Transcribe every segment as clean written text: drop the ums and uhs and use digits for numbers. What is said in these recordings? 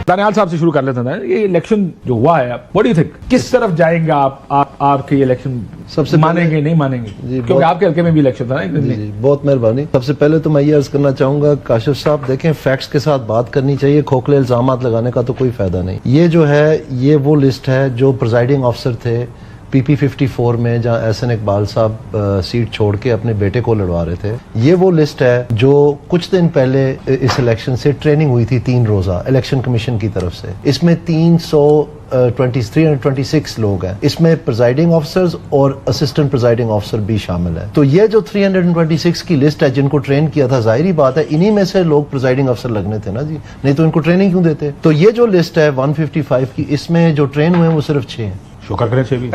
दानियाल साहब से शुरू कर लेते हैं। ये इलेक्शन जो हुआ है, व्हाट डू यू थिंक, किस तरफ जाएंगे आपके इलेक्शन सबसे मानेंगे नहीं मानेंगे? क्योंकि आपके हल्के में भी इलेक्शन था ना। जी, बहुत मेहरबानी। सबसे पहले तो मैं ये अर्ज करना चाहूंगा, काशिफ साहब देखें, फैक्ट्स के साथ बात करनी चाहिए, खोखले इल्जामात लगाने का तो कोई फायदा नहीं। ये जो है ये वो लिस्ट है जो प्रिजाइडिंग ऑफिसर थे PP 54 में, जहां एहसन इकबाल साहब सीट छोड़ के अपने बेटे को लड़वा रहे थे। ये वो लिस्ट है जो कुछ दिन पहले इस इलेक्शन से ट्रेनिंग हुई थी 3 रोजा इलेक्शन कमीशन की तरफ से। इसमें 326 लोग हैं। इसमें प्रिजाइडिंग ऑफिसर्स और असिस्टेंट प्रिजाइडिंग ऑफिसर भी शामिल है। तो ये जो 326 की लिस्ट है जिनको ट्रेन किया था, जाहिर बात है इन्हीं में से लोग प्रिजाइडिंग अफसर लगने थे ना जी, नहीं तो इनको ट्रेनिंग क्यों देते? तो ये जो लिस्ट है 155 की, इसमें जो ट्रेन हुए हैं वो सिर्फ 6 हैं। शुक्र करें भी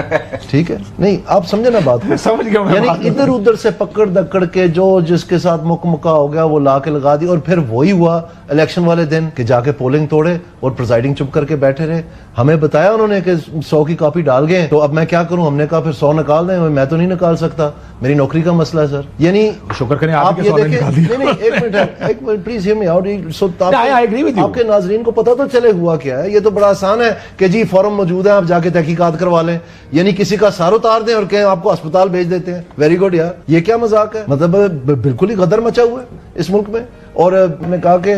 ठीक है, नहीं आप समझे ना बात को। समझ गया मैं। यानी इधर उधर से पकड़ दकड़ के जो जिसके साथ मुक्का हो गया वो ला के लगा दी, और फिर वही हुआ इलेक्शन वाले दिन कि जाके पोलिंग तोड़े और प्रिजाइडिंग चुप करके बैठे रहे। हमें बताया उन्होंने कि 100 की कॉपी डाल गए, तो अब मैं क्या करूं? हमने कहा फिर 100 निकाल दें। मैं तो नहीं निकाल सकता, मेरी नौकरी का मसला है सर। यानी शुक्र करें आप ये देखें, नहीं एक minute please hear me out. आपके नाजरीन को पता तो चले हुआ क्या है। ये तो बड़ा आसान है कि जी फॉर्म मौजूद है, आप जाके तहकीकात करवा लें, यानी किसी का सार उतार दें और कहें आपको अस्पताल भेज देते हैं। वेरी गुड यार, ये क्या मजाक है? मतलब बिल्कुल ही गदर मचा हुआ है इस मुल्क में। और मैंने कहा कि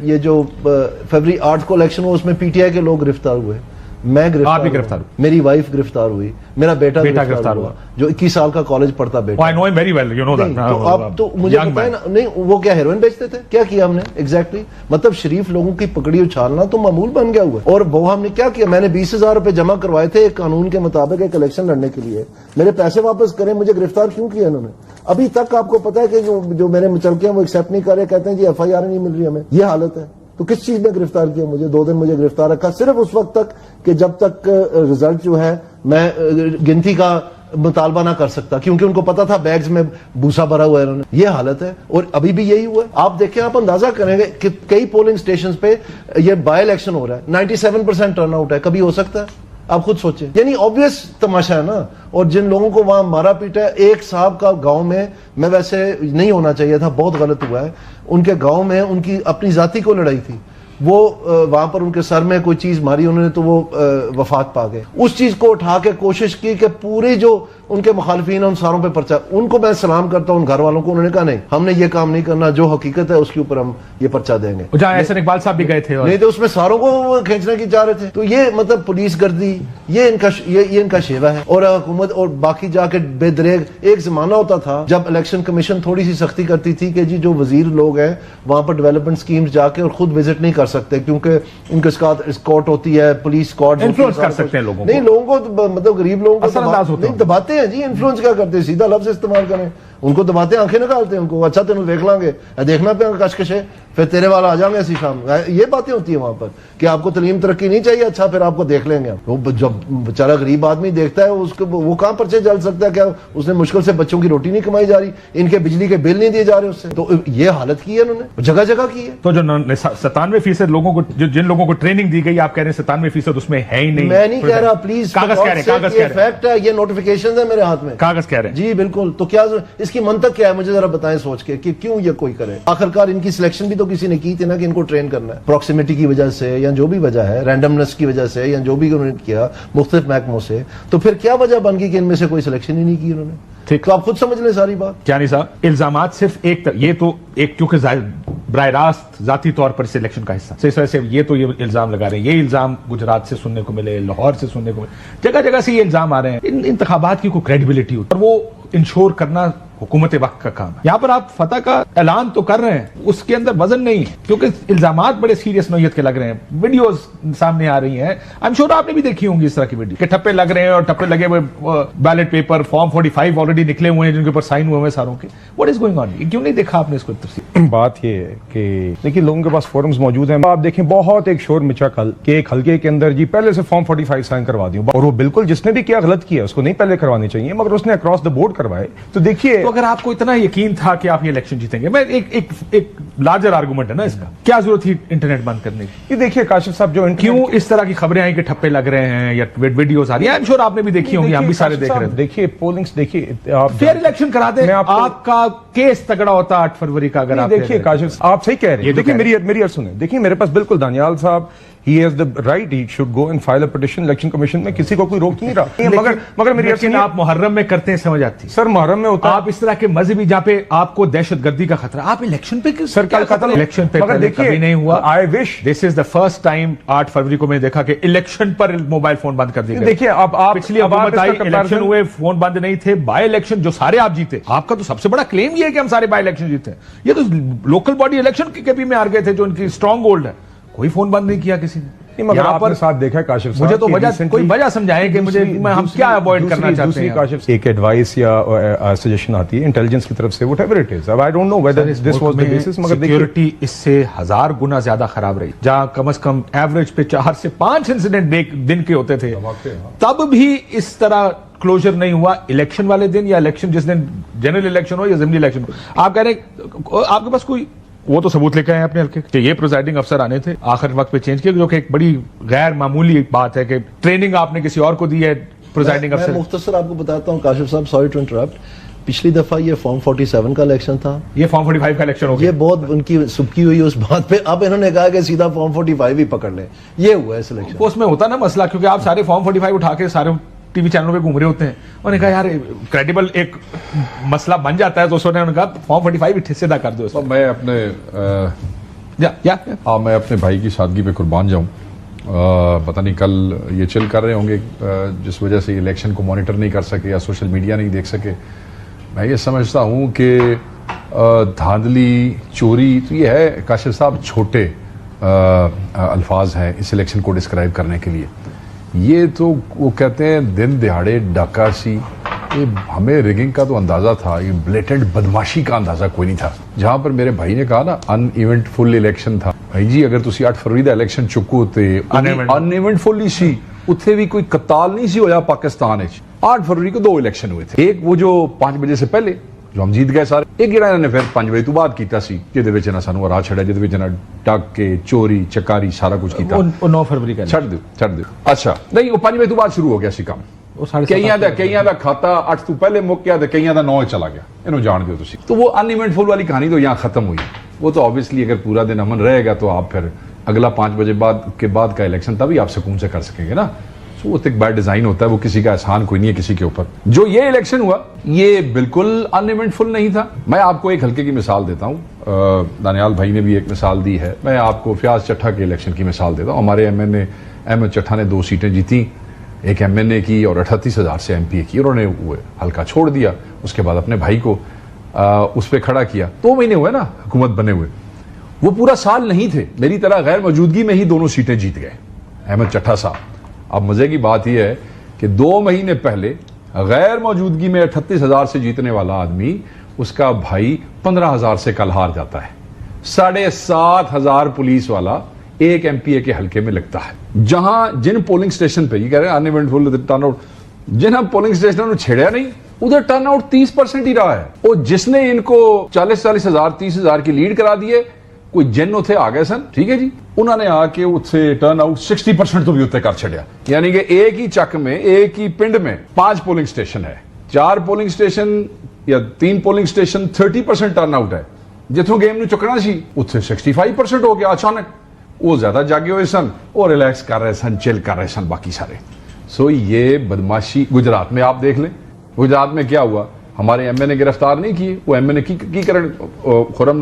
ये जो फरवरी 8 को इलेक्शन हुआ उसमें PTI के लोग गिरफ्तार हुए, मैं गिरफ्तार, मेरी वाइफ गिरफ्तार हुई, मेरा बेटा गिरफ्तार हुआ जो 21 साल का कॉलेज पढ़ता बेटा। I know him very well, you know that. तो आप तो मुझे पता है ना, नहीं वो क्या हेरोइन बेचते थे? क्या किया हमने एग्जैक्टली? मतलब शरीफ लोगों की पकड़ी उछालना तो मामूल बन गया हुआ है। और वो हमने क्या किया? मैंने 20,000 रुपए जमा करवाए थे एक कानून के मुताबिक एक इलेक्शन लड़ने के लिए। मेरे पैसे वापस करें, मुझे गिरफ्तार क्यों किया इन्होंने? अभी तक आपको पता है कि जो मेरे मुचलके हैं वो एक्सेप्ट नहीं कर रहे, कहते हैं जी FIR नहीं मिल रही हमें। ये हालत है। तो किस चीज में गिरफ्तार किया मुझे? 2 दिन मुझे गिरफ्तार रखा, सिर्फ उस वक्त तक कि जब तक रिजल्ट जो है मैं गिनती का मुतालबा ना कर सकता, क्योंकि उनको पता था बैग्स में भूसा भरा हुआ है इन्होंने। ये हालत है और अभी भी यही हुआ है। आप देखें, आप अंदाजा करेंगे कि कई पोलिंग स्टेशन पे ये बाय इलेक्शन हो रहा है, 97% टर्नआउट है। कभी हो सकता है? आप खुद सोचें। यानी ऑब्वियस तमाशा है ना। और जिन लोगों को वहां मारा पीटा है, एक साहब का गांव में, मैं वैसे नहीं होना चाहिए था, बहुत गलत हुआ है, उनके गांव में उनकी अपनी जाति को लड़ाई थी, वो वहां पर उनके सर में कोई चीज मारी उन्होंने तो वो वफात पा गए। उस चीज को उठा के कोशिश की कि पूरे जो उनके मुखालिफिन है उन सारों पे पर्चा, उनको मैं सलाम करता हूं उन घर वालों को। उन्होंने कहा नहीं, हमने ये काम नहीं करना, जो हकीकत है उसके ऊपर हम ये पर्चा देंगे। जहां एहसन इकबाल साहब भी गए थे और... नहीं तो उसमें सारों को खींचने की जा रहे थे। तो ये मतलब पुलिस गर्दी, ये इनका शेवा है। और हुकूमत और बाकी जाके बेदरेग। एक जमाना होता था जब इलेक्शन कमीशन थोड़ी सी सख्ती करती थी कि जी जो वजीर लोग हैं वहां पर डेवलपमेंट स्कीम्स जाके और खुद विजिट नहीं कर सकते, क्योंकि उनके साथ स्कॉट होती है, पुलिस स्कॉट इन्फ्लुएंस कर सकते हैं लोगों को। नहीं, लोगों को मतलब गरीब लोगों को नहीं दबाते हैं जी। इन्फ्लुएंस क्या करते हैं? सीधा लफ्ज इस्तेमाल करें, उनको दबाते, आंखें निकालते हैं उनको। अच्छा तेन देख लांगे, देखना पे कशकश है, फिर तेरे वाला आ जाएंगे ऐसी शाम। ये बातें होती है वहां पर कि आपको तलीम तरक्की नहीं चाहिए, अच्छा फिर आपको देख लेंगे। वो जब बेचारा गरीब आदमी देखता है उसको, वो कहां पर्चे जल सकता है? क्या उसने मुश्किल से बच्चों की रोटी नहीं कमाई जा रही, इनके बिजली के बिल नहीं दिए जा रहे उससे? तो ये हालत की है उन्होंने, जगह जगह की है। तो जो 97% लोगों को, जिन लोगों को ट्रेनिंग दी गई, आप कह रहे हैं 97% उसमें है ही नहीं। मैं नहीं कह रहा, प्लीज कागज कह रहे हैं, फैक्ट है, ये नोटिफिकेशन है मेरे हाथ में, कागज कह रहे हैं जी बिल्कुल। तो क्या इसकी मंतक क्या है? मुझे जरा बताएं सोच के कि क्यों ये कोई करे। आखिरकार इनकी सिलेक्शन भी तो किसी ने की थी ना कि इनको ट्रेन करना है। प्रॉक्सिमिटी की वजह से या जो भी वजह है, रैंडमनेस की वजह से या जो भी उन्होंने किया मुख्तलिफ महकमों से, तो फिर क्या वजह बन गई कि इनमें से कोई सिलेक्शन ही नहीं की उन्होंने? ठीक, तो आप खुद समझ लें सारी बात। क्या नहीं साहब, इल्जामात सिर्फ ये तो एक, क्योंकि बराह रास्त जाती तौर पर सिलेक्शन का हिस्सा, इस वजह से ये तो ये इल्जाम लगा रहे हैं। ये इल्जाम गुजरात से सुनने को मिले, लाहौर से सुनने को मिले, जगह जगह से ये इल्जाम आ रहे हैं। इन इंतखाबात की कोई क्रेडिबिलिटी होती है और वो इंश्योर करना हुकूमत वक्त का काम है। यहाँ पर आप फतह का ऐलान तो कर रहे हैं, उसके अंदर वजन नहीं है, क्योंकि इल्जामात बड़े सीरियस नौयत के लग रहे हैं। वीडियोस सामने आ रही हैं, आई एम श्योर आपने भी देखी होंगी इस तरह की वीडियो, कि ठप्पे लग रहे हैं और ठप्पे लगे हुए बैलेट पेपर, फॉर्म 45 ऑलरेडी निकले हुए हैं जिनके ऊपर साइन हुए हैं सारों के। What is going on? क्यों नहीं देखा आपने इसको तफसील? बात ये है कि देखिए लोगों के पास फॉर्म्स मौजूद हैं। आप देखें बहुत एक शोर मचा कल कि एक हल्के के अंदर जी पहले से फॉर्म 45 साइन करवा दिया, और वो बिल्कुल जिसने भी किया गलत किया, उसको नहीं पहले करवानी चाहिए, मगर उसने अक्रॉस द बोर्ड करवाए। तो देखिए, तो अगर आपको इतना यकीन था कि आप ये इलेक्शन जीतेंगे, मैं एक लार्जर आर्गुमेंट है ना इसका, क्या जरूरत थी इंटरनेट बंद करने की? ये देखिए काशिफ साहब, जो क्यों इस तरह की खबरें आई कि ठप्पे लग रहे हैं या वीडियोस आ रही है? आई एम श्योर आपने भी देखी होंगी, हम भी सारे देख रहे थे। देखिए पोलिंग्स, देखिए फेयर इलेक्शन करा दें, आपका केस तगड़ा होता 8 फरवरी का। अगर आप देखिए काशिफ, आप सही कह रहे हैं। देखिए मेरी अर्ज सुने। देखिए मेरे पास बिल्कुल दानियाल साहब, he has the right, he should go and file a petition election commission में, किसी को कोई रोक नहीं रहा। मगर मेरी अर्ज सुनिए, आप मुहर्रम में करते हैं, समझ आती सर, मुहर्रम में होता है। आप इस तरह के मजहबी जहां पे आपको दहशतगर्दी का खतरा, आप इलेक्शन पे सर कल खत्म, इलेक्शन पे मगर देखिए कभी नहीं हुआ। I wish this is the first time 8 फरवरी को मैंने देखा कि इलेक्शन पर मोबाइल फोन बंद कर दिए गए। देखिए अब आप पिछली हुकूमत आई, इलेक्शन हुए, फोन बंद नहीं थे। बाय इलेक्शन जो सारे आप जीते, आपका तो सबसे बड़ा क्लेम ये है कि हम सारे बाय इलेक्शन जीते। ये तो लोकल बॉडी इलेक्शन के भी में हार गए थे जो उनकी स्ट्रॉन्ग होल्ड है, कोई फोन बंद नहीं किया किसी ने। मगर आपने साथ देखा है काशिफ साहब, मुझे तो वजह, कोई वजह समझाएं कि मुझे हम क्या अवॉइड करना चाहते हैं। काशिफ एक एडवाइस या सजेशन आती है इंटेलिजेंस की तरफ से, व्हाटएवर इट इज, अब I don't know whether this was the basis, मगर सिक्योरिटी इससे 1000 गुना ज्यादा खराब रही। जहां कम से कम एवरेज पे 4 से 5 इंसिडेंट दिन के होते थे, तब भी इस तरह क्लोजर नहीं हुआ इलेक्शन वाले दिन, या इलेक्शन जिस दिन जनरल इलेक्शन हो या असेंबली इलेक्शन हो। आप कह रहे हैं आपके पास कोई वो तो सबूत लेकर आए अपने हल्के कि ये प्रिजाइडिंग अफसर आने थे, आखिर वक्त पे चेंज किया, जो कि एक बड़ी गैर मामूली बात है कि ट्रेनिंग आपने किसी और को दी है प्रिजाइडिंग अफसर। मैं मुख्तसर आपको बताता हूं काशिफ साहब, सॉरी टू इंटरप्ट। पिछली दफा ये फॉर्म 47 का इलेक्शन था, ये फॉर्म 45 का इलेक्शन हो गया। ये बहुत उनकी सुबकी हुई उस बात पे। अब इन्होंने कहा कि सीधा फॉर्म 45 ही पकड़ ले, ये हुआ इस इलेक्शन। उसमें होता ना मसला, क्योंकि आप सारे फॉर्म 45 उठा के सारे टीवी चैनलों पे घूम रहे होते हैं। उन्होंने कहा यार क्रेडिबल एक मसला बन जाता है, तो उन्होंने कहा फॉर्म 45 ही सीधा कर दो। मैं अपने मैं अपने भाई की सादगी पे कुर्बान जाऊं। पता नहीं कल ये चिल कर रहे होंगे जिस वजह से इलेक्शन को मॉनिटर नहीं कर सके या सोशल मीडिया नहीं देख सके। मैं ये समझता हूं कि धांधली, चोरी, तो ये है काशिफ साहब छोटे अल्फाज हैं इस इलेक्शन को डिस्क्राइब करने के लिए। ये तो वो कहते हैं दिन दिहाड़े डाका सी, ये हमें रिगिंग का तो अंदाजा था, ये ब्लेटेंट बदमाशी का अंदाजा कोई नहीं था। जहां पर मेरे भाई ने कहा ना अनइवेंटफुल इलेक्शन था, भाई जी अगर तुसी 8 फरवरी का इलेक्शन चुक्को होते अनइवेंटफुल ही सी, उत्थे भी कोई कताल नहीं सी होया पाकिस्तान में। 8 फरवरी को 2 इलेक्शन हुए थे, एक वो जो 5 बजे से पहले जो हम जीत गए सारे, एक ਜਿਹੜਾ ਇਹਨਾਂ ਨੇ ਫਿਰ 5 ਵਜੇ ਤੋਂ ਬਾਅਦ ਕੀਤਾ ਸੀ, ਜਿਹਦੇ ਵਿੱਚ ਇਹਨਾਂ ਸਾਨੂੰ ਰਾਹ ਛੱਡਿਆ, ਜਿਹਦੇ ਵਿੱਚ ਇਹਨਾਂ ਡਾਕੇ, ਚੋਰੀ, ਚਕਾਰੀ ਸਾਰਾ ਕੁਝ ਕੀਤਾ। ਉਹ 9 ਫਰਵਰੀ का ਛੱਡ ਦਿਓ। ਅੱਛਾ ਨਹੀਂ, ਉਹ 5 ਵਜੇ ਤੋਂ ਬਾਅਦ ਸ਼ੁਰੂ ਹੋ ਗਿਆ ਸੀ ਕੰਮ। ਕਈਆਂ ਦਾ ਖਾਤਾ 8 ਤੋਂ ਪਹਿਲੇ ਮੁੱਕ ਗਿਆ ਤੇ ਕਈਆਂ ਦਾ 9 ਚਲਾ ਗਿਆ, ਇਹਨੂੰ ਜਾਣ ਦਿਓ ਤੁਸੀਂ। तो वो अनइवेंटफुल वाली कहानी तो यहाँ खत्म हुई। वो तो ऑब्वियसली अगर पूरा दिन अमन रहेगा तो आप फिर अगला 5 बजे बाद का इलेक्शन तभी आप सुकून से कर सकेंगे ना। वो तो एक बैड डिजाइन होता है, वो किसी का एहसान कोई नहीं है किसी के ऊपर। जो ये इलेक्शन हुआ ये बिल्कुल अनइवेंटफुल नहीं था। मैं आपको एक हल्के की मिसाल देता हूँ, दानियाल भाई ने भी एक मिसाल दी है, मैं आपको फयाज चट्ठा के इलेक्शन की मिसाल देता हूँ। हमारे एमएनए अहमद चट्ठा ने 2 सीटें जीती, एक एमएनए की और 38,000 से एमपीए की। उन्होंने वो हल्का छोड़ दिया, उसके बाद अपने भाई को उस पर खड़ा किया। 2 महीने हुए ना हुकूमत बने हुए, वो पूरा साल नहीं थे, मेरी तरह गैर मौजूदगी में ही दोनों सीटें जीत गए अहमद चट्ठा साहब। अब मजे की बात यह है कि 2 महीने पहले गैर मौजूदगी में 38,000 से जीतने वाला आदमी, उसका भाई 15,000 से कल हार जाता है। 7,500 पुलिस वाला एक एमपीए के हल्के में लगता है। जहां जिन पोलिंग स्टेशन पे, ये कह रहे हैं अनइवेंटफुल टर्नआउट, जिन पोलिंग स्टेशन ने छेड़ा नहीं उधर टर्नआउट 30% ही रहा है। और जिसने इनको 40,000 30,000 की लीड करा दी है, कोई जिन उथे आ गए सन, ठीक है जी, उन्होंने आके उससे टर्नआउट 60% तो भी उत्ते कर छड़िया। यानी कि एक ही चक में, एक ही पिंड में 5 पोलिंग स्टेशन है, 4 पोलिंग स्टेशन या 3 पोलिंग स्टेशन 30% टर्नआउट है। जिथों गेम ਨੂੰ चुकना सी उत्थे 65% हो गया अचानक। वो ज्यादा जागे हुए सन और रिलैक्स कर रहे सन, चिल कर रहे सन बाकी सारे। सो ये बदमाशी गुजरात में आप देख लें। गुजरात में क्या हुआ, हमारे एमएनए गिरफ्तार नहीं किए, वो एमएनए की करण खुरम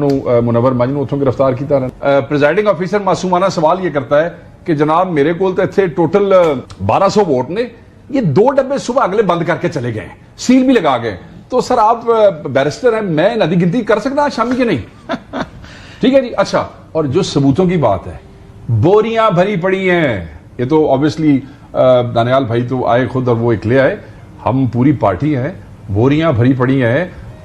मुनव्वर मंज उतों गिरफ्तार किया। प्रिजाइडिंग ऑफिसर मासूमाना सवाल ये करता है कि जनाब मेरे को इतने टोटल 1200 वोट ने, ये 2 डब्बे सुबह अगले बंद करके चले गए, सील भी लगा गए। तो सर आप बैरिस्टर हैं, मैं नदी गिनती कर सकता शामी के नहीं? ठीक है जी। अच्छा, और जो सबूतों की बात है, बोरियां भरी पड़ी हैं। ये तो ऑब्वियसली दानियाल भाई तो आए खुद और वो एक ले आए, हम पूरी पार्टी हैं, बोरियां भरी पड़ी हैं।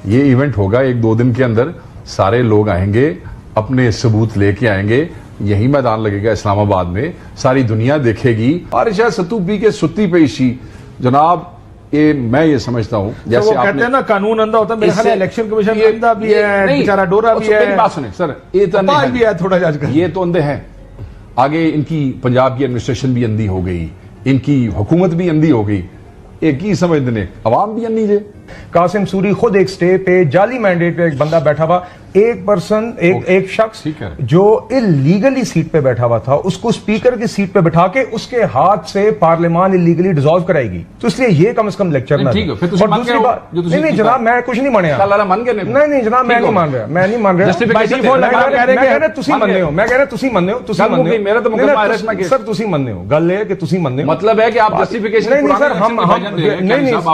ये इवेंट होगा 1-2 दिन के अंदर, सारे लोग आएंगे, अपने सबूत लेके आएंगे, यही मैदान लगेगा इस्लामाबाद में, सारी दुनिया देखेगी। और शायद सत्तू पी के सुत्ती पे इसी जनाब, ये मैं ये समझता हूं जैसे आप कहते हैं ना कानून अंधा होता है, मेरे ख्याल है इलेक्शन कमीशन अंधा भी है, बेचारा डोरा भी है। मेरी बात सुने सर, ये तो भी है थोड़ा आजकल, ये तो अंधे हैं। आगे इनकी पंजाब की एडमिनिस्ट्रेशन भी अंधी हो गई, इनकी हुकूमत भी अंधी हो गई, एक ही समझते ने अवाम भी अन्नी जे। कासिम सूरी खुद एक स्टे पे जाली मैंडेट पे एक बंदा बैठा हुआ, एक पर्सन एक शख्स ठीक है। जो इलीगली सीट पे बैठा हुआ था, उसको स्पीकर की सीट पे बैठा के उसके हाथ से पार्लियामान इलीगली डिसॉल्व कराएगी। तो इसलिए ये कम से कम लेक्चर ना ठीक है, दे। फिर तुसी और मान दूसरी गए हो, बात, जो तुसी नहीं कीता। जनाब, मैं कुछ नहीं मानिया। लाला मान गए ने? नहीं जनाब, मैं नहीं मान रहा, मैं नहीं मान रहा। Justification By default लगा मैं कह रहे कह कि रहा तुसी मान मनने गए। हो, मैं कह रहा तुसी मनने हो, तुसी गल मुक मनने गई, हो। मेरा तो नहीं, मुकदमा नहीं, अरेस्ट ना केस। सर तुसी मनने हो, गल है कि तुसी मनने हो। मतलब है कि आप जस्टिफिकेशन नहीं सर, हम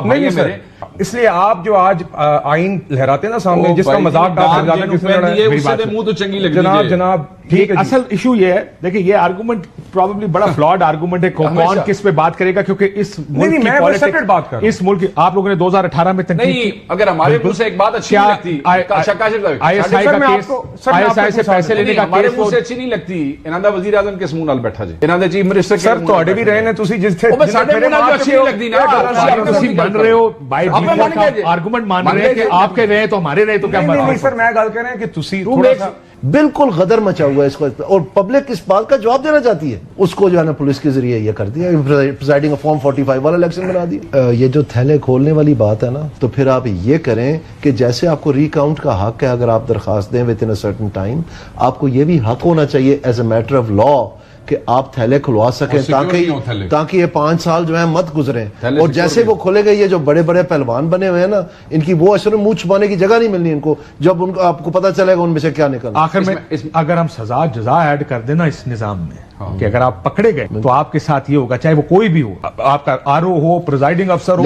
नहीं सर, इसलिए आप जो आज आइन लहराते हैं ना सामने, जिसका मजाक आप ज्यादा किसी ने उड़ाया। उससे मुंह तो चंगी लग जनाब जनाब ठीक है जी। असल इशू ये है, देखिए ये आर्गुमेंट प्रॉब्लली बड़ा फ्लॉड आर्गुमेंट है। कौन किस पे बात करेगा, क्योंकि इस मुल्क की मैं पॉलिटिक्स, separate बात कर रहा हूं। इस मुल्क की आप लोगों ने 2018 में तनकीद नहीं, की। अगर हमारे मुंह से एक बात अच्छी नहीं लगती, ISI का केस, ISI से पैसे लेने का हमारे केस मुंह से अच्छी नहीं लगती, इन्हां दा वजीर आजम किस मुंह नाल बैठा जे, इन्हां दे चीफ मिनिस्टर सर ਤੁਹਾਡੇ ਵੀ ਰਹੇ ਨੇ ਤੁਸੀਂ ਜਿੱਥੇ ਉਹ ਸਾਡੇ ਮੂੰਹ ਨਾਲ अच्छी नहीं लगती ना। ਤੁਸੀਂ बन रहे हो बाय आर्गुमेंट मान रहे हैं कि आपके रहे तो हमारे रहे तो क्या नहीं सर, मैं गल कर रहा कि ਤੁਸੀਂ थोड़ा सा बिल्कुल गदर मचा हुआ है इसको, और पब्लिक इस बात का जवाब देना चाहती है। उसको जो है ना पुलिस के जरिए ये कर दिया, प्रिजाइडिंग फॉर्म 45 वाला इलेक्शन बना दिया। ये जो थैले खोलने वाली बात है ना, तो फिर आप ये करें कि जैसे आपको रिकाउंट का हक है, अगर आप दरखास्त दें within a certain time, आपको ये भी हक होना चाहिए as a matter of law कि आप थैले खुलवा सकें, ताकि ये 5 साल जो है मत गुजरे। और जैसे वो खोलेंगे, ये जो बड़े बड़े पहलवान बने हुए हैं ना, इनकी वो असल में मुंह छुपाने की जगह नहीं मिलनी इनको, जब उनको आपको पता चलेगा उनमें से क्या निकल। आखिर में अगर हम सजा जजा ऐड कर देना इस निजाम में कि अगर आप पकड़े गए तो आपके साथ ये होगा, चाहे वो कोई भी हो, आपका आरओ हो, प्रिजाइडिंग अफसर हो,